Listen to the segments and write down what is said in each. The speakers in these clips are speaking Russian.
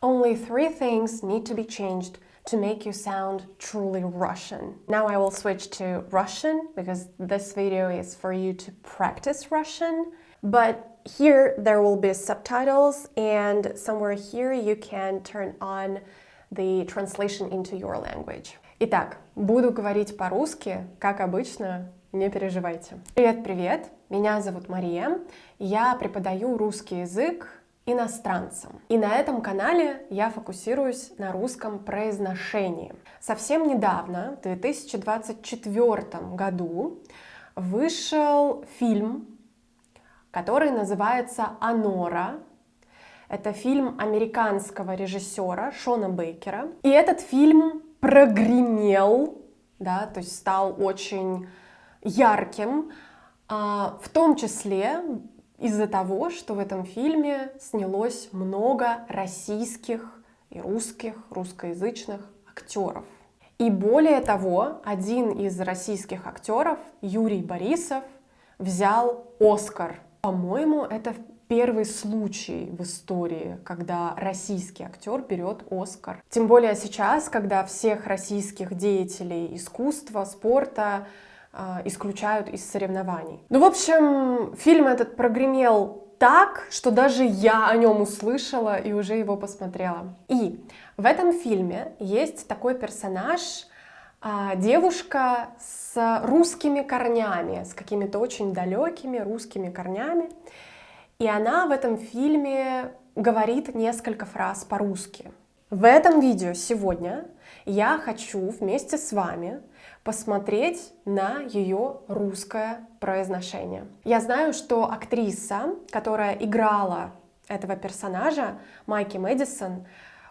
Only 3 things need to be changed to make you sound truly Russian. Now I will switch to Russian because this video is for you to practice Russian. But here there will be subtitles, and somewhere here you can turn on the translation into your language. Итак, буду говорить по-русски, как обычно, не переживайте. Привет-привет, меня зовут Мария, я преподаю русский язык иностранцам. И на этом канале я фокусируюсь на русском произношении. Совсем недавно, в 2024 году, вышел фильм, который называется «Анора». Это фильм американского режиссера Шона Бейкера. И этот фильм прогремел, да, то есть стал очень ярким, в том числе из-за того, что в этом фильме снялось много российских и русскоязычных актеров. И более того, один из российских актеров, Юрий Борисов, взял Оскар. По-моему, это первый случай в истории, когда российский актер берет Оскар. Тем более сейчас, когда всех российских деятелей искусства, спорта исключают из соревнований. Ну, в общем, фильм этот прогремел так, что даже я о нем услышала и уже его посмотрела. И в этом фильме есть такой персонаж, девушка с русскими корнями, с какими-то очень далекими русскими корнями. И она в этом фильме говорит несколько фраз по-русски. В этом видео сегодня я хочу вместе с вами посмотреть на ее русское произношение. Я знаю, что актриса, которая играла этого персонажа, Майки Мэдисон,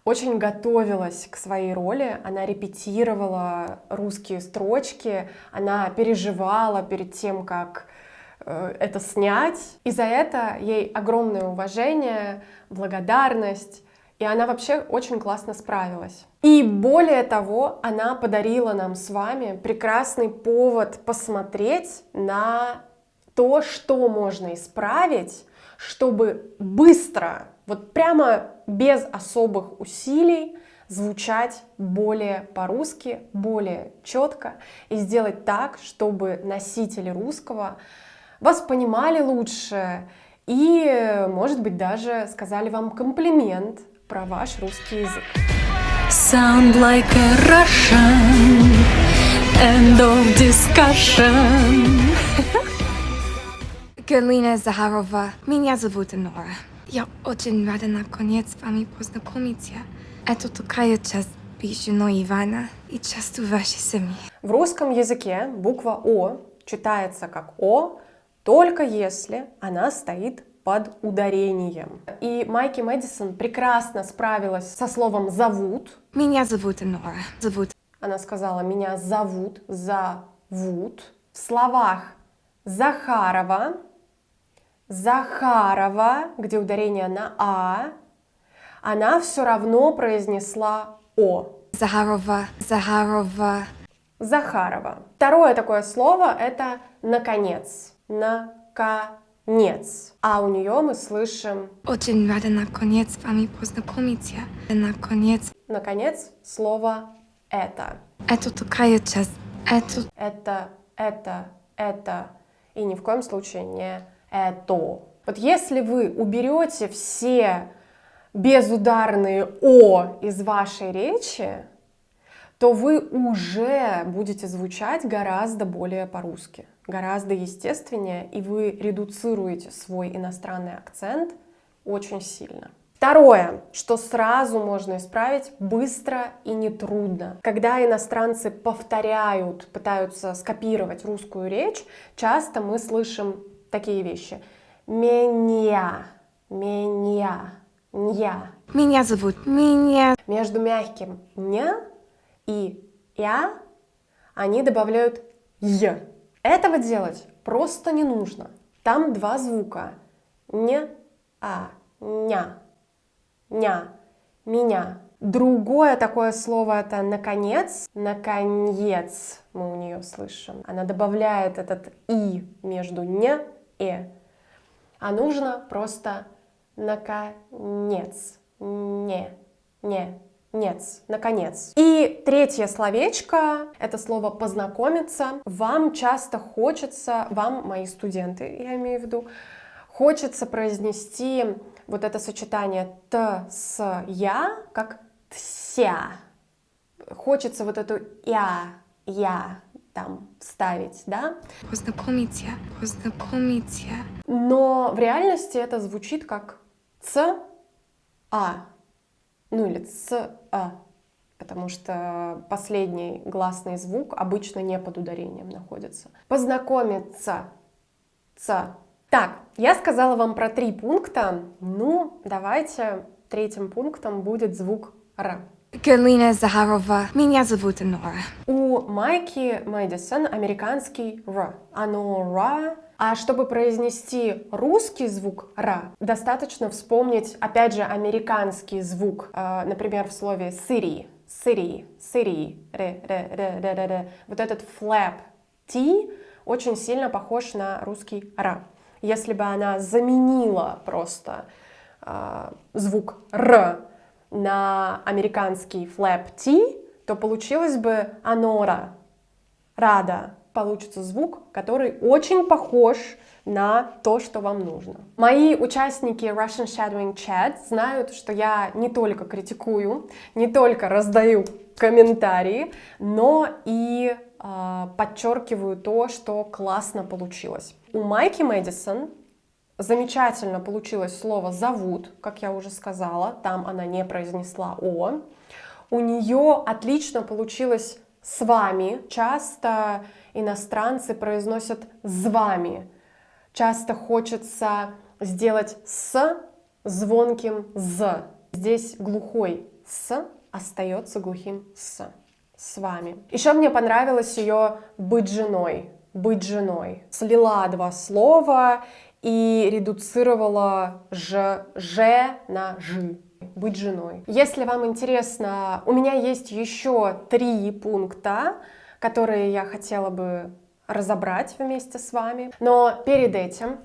очень готовилась к своей роли, она репетировала русские строчки, она переживала перед тем, как это снять. И за это ей огромное уважение, благодарность. И она вообще очень классно справилась. И более того, она подарила нам с вами прекрасный повод посмотреть на то, что можно исправить, чтобы быстро, вот прямо без особых усилий, звучать более по-русски, более четко и сделать так, чтобы носители русского вас понимали лучше и, может быть, даже сказали вам комплимент про ваш русский язык. Sound like a Russian, end of discussion. Галина Захарова, меня зовут Анора. Я очень рада наконец с вами познакомиться. Это такая часть женой Ивана и частью вашей семьи. В русском языке буква О читается как О, только если она стоит под ударением. И Майки Мэдисон прекрасно справилась со словом «зовут». Меня зовут Анора. Она сказала «меня зовут», «зовут». В словах Захарова, где ударение на «а», она все равно произнесла «о». Захарова. Второе такое слово — это «наконец». Наконец. А у нее мы слышим Очень рада наконец с вами познакомиться. Наконец, слово «это». Это такая часть. Это. И ни в коем случае не «это». Вот если вы уберете все безударные «о» из вашей речи, то вы уже будете звучать гораздо более по-русски, гораздо естественнее, и вы редуцируете свой иностранный акцент очень сильно. Второе, что сразу можно исправить быстро и нетрудно. Когда иностранцы повторяют, пытаются скопировать русскую речь, часто мы слышим такие вещи. Меня. Меня зовут. Между мягким «ня» и «я» они добавляют «й». Этого делать просто не нужно. Там два звука. «ня», «а», «ня», «ня», «меня». Другое такое слово — это «наконец». «Наконец» мы у нее слышим. Она добавляет этот «и» между «ня» и. А нужно просто «наконец». «Не». не, нец, наконец. И третье словечко, это слово «познакомиться». Вам часто хочется, вам, мои студенты, я имею в виду, хочется произнести вот это сочетание «т» с «я», как «тся». Хочется вот эту «я» там вставить, да? Познакомиться, познакомиться. Но в реальности это звучит как «ц-а», ну или «ц-а», потому что последний гласный звук обычно не под ударением находится. Познакомиться, «ц». Так, я сказала вам про 3 пункта, ну, давайте третьим пунктом будет звук «р». Галина Захарова. Меня зовут Нора. У Майки Мэдисон американский «р». Оно «ра». А чтобы произнести русский звук «ра», достаточно вспомнить, опять же, американский звук. Например, в слове «city», «city», «city», «ре», «ре», «ре», «ре», «ре», «ре». Вот этот flap «t» очень сильно похож на русский «ра». Если бы она заменила просто звук «р» на американский flap «t», то получилось бы «анора», «рада». Получится звук, который очень похож на то, что вам нужно. Мои участники Russian Shadowing Chat знают, что я не только критикую, не только раздаю комментарии, но и подчеркиваю то, что классно получилось. У Майки Мэдисон замечательно получилось слово «зовут», как я уже сказала, там она не произнесла «о». У нее отлично получилось «с вами». Часто иностранцы произносят «с вами». Часто хочется сделать «с» звонким «з». Здесь глухой «с» остается глухим «с вами». Еще мне понравилось ее «быть женой». «Быть женой». Слила 2 слова и редуцировала «ж» на «ж». Быть женой. Если вам интересно, у меня есть еще 3 пункта, которые я хотела бы разобрать вместе с вами. Но перед этим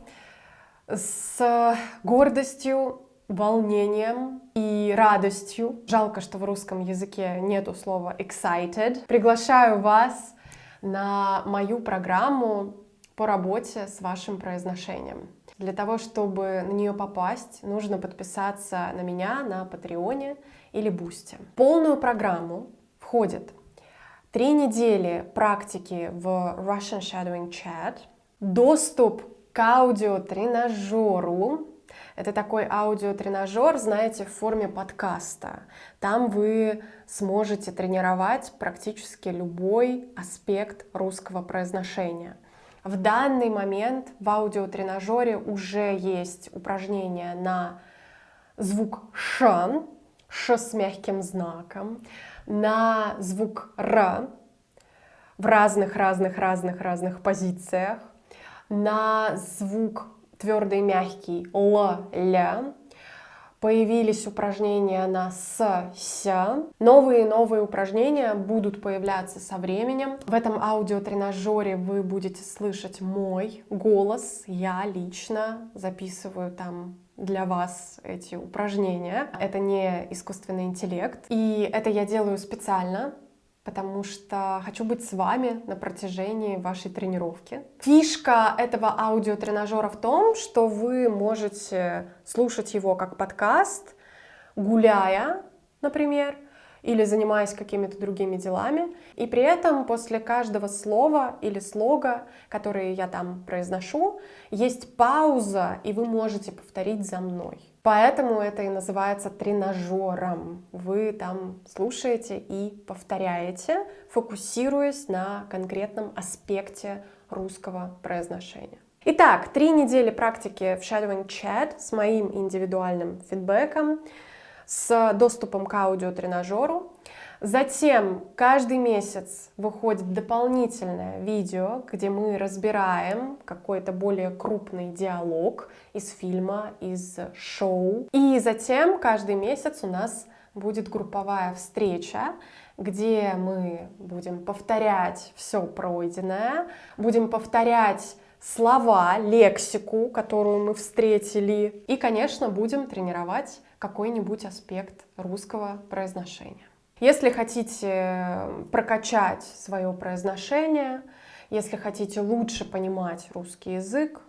с гордостью, волнением и радостью, жалко, что в русском языке нету слова excited, приглашаю вас на мою программу по работе с вашим произношением. Для того, чтобы на нее попасть, нужно подписаться на меня на Патреоне или Бусти. В полную программу входит 3 недели практики в Russian Shadowing Chat, доступ к аудиотренажеру. Это такой аудиотренажер, знаете, в форме подкаста. Там вы сможете тренировать практически любой аспект русского произношения. В данный момент в аудиотренажере уже есть упражнения на звук «ш», «ш» с мягким знаком, на звук «р» в разных позициях, на звук твердый и мягкий «л», «ля». Появились упражнения на «с», «ся». Новые упражнения будут появляться со временем. В этом аудиотренажере вы будете слышать мой голос. Я лично записываю там для вас эти упражнения. Это не искусственный интеллект. И это я делаю специально, потому что хочу быть с вами на протяжении вашей тренировки. Фишка этого аудиотренажера в том, что вы можете слушать его как подкаст, гуляя, например, или занимаясь какими-то другими делами, и при этом после каждого слова или слога, которые я там произношу, есть пауза, и вы можете повторить за мной. Поэтому это и называется тренажером. Вы там слушаете и повторяете, фокусируясь на конкретном аспекте русского произношения. Итак, 3 недели практики в Shadowing Chat с моим индивидуальным фидбэком, с доступом к аудиотренажеру. Затем каждый месяц выходит дополнительное видео, где мы разбираем какой-то более крупный диалог из фильма, из шоу. И затем каждый месяц у нас будет групповая встреча, где мы будем повторять все пройденное, будем повторять слова, лексику, которую мы встретили. И, конечно, будем тренировать какой-нибудь аспект русского произношения. Если хотите прокачать свое произношение, если хотите лучше понимать русский язык,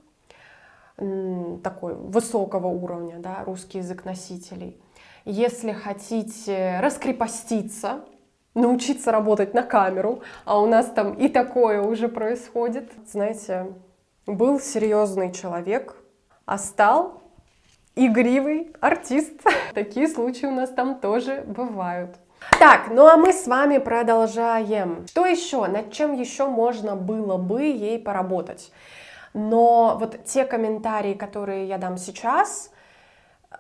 такой высокого уровня, да, русский язык носителей, если хотите раскрепоститься, научиться работать на камеру, а у нас там и такое уже происходит. Знаете, был серьезный человек, а стал игривый артист. Такие случаи у нас там тоже бывают. Так, ну а мы с вами продолжаем. Что еще? Над чем еще можно было бы ей поработать? Но вот те комментарии, которые я дам сейчас,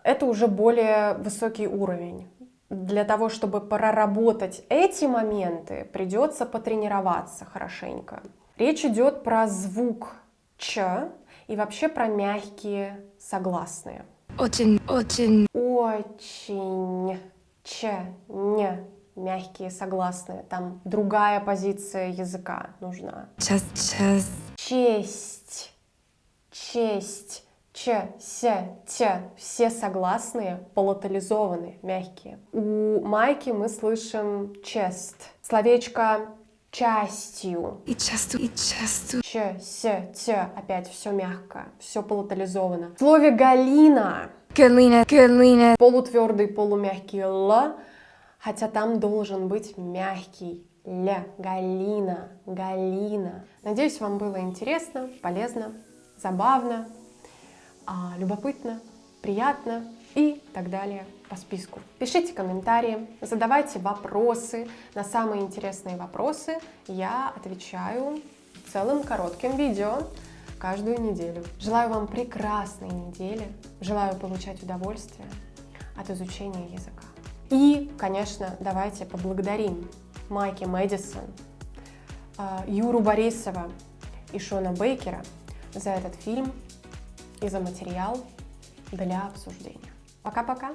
это уже более высокий уровень. Для того, чтобы проработать эти моменты, придется потренироваться хорошенько. Речь идет про звук «ч» и вообще про мягкие согласные. Очень. Очень. Ч, не. Мягкие согласные. Там другая позиция языка нужна. Честь. Ч, ся, тя. Все согласные полатализованы, мягкие. У Майки мы слышим chest. Словечко частью. И часто. Ч, ся, тя. Опять все мягко, все полатализовано. В слове Галина. Галина. Полутвердый, полумягкий Л, хотя там должен быть мягкий Л. Галина. Надеюсь, вам было интересно, полезно, забавно, любопытно, приятно и так далее по списку. Пишите комментарии, задавайте вопросы. На самые интересные вопросы я отвечаю целым коротким видео каждую неделю. Желаю вам прекрасной недели, желаю получать удовольствие от изучения языка. И, конечно, давайте поблагодарим Майки Мэдисон, Юру Борисова и Шона Бейкера за этот фильм и за материал для обсуждения. Пока-пока!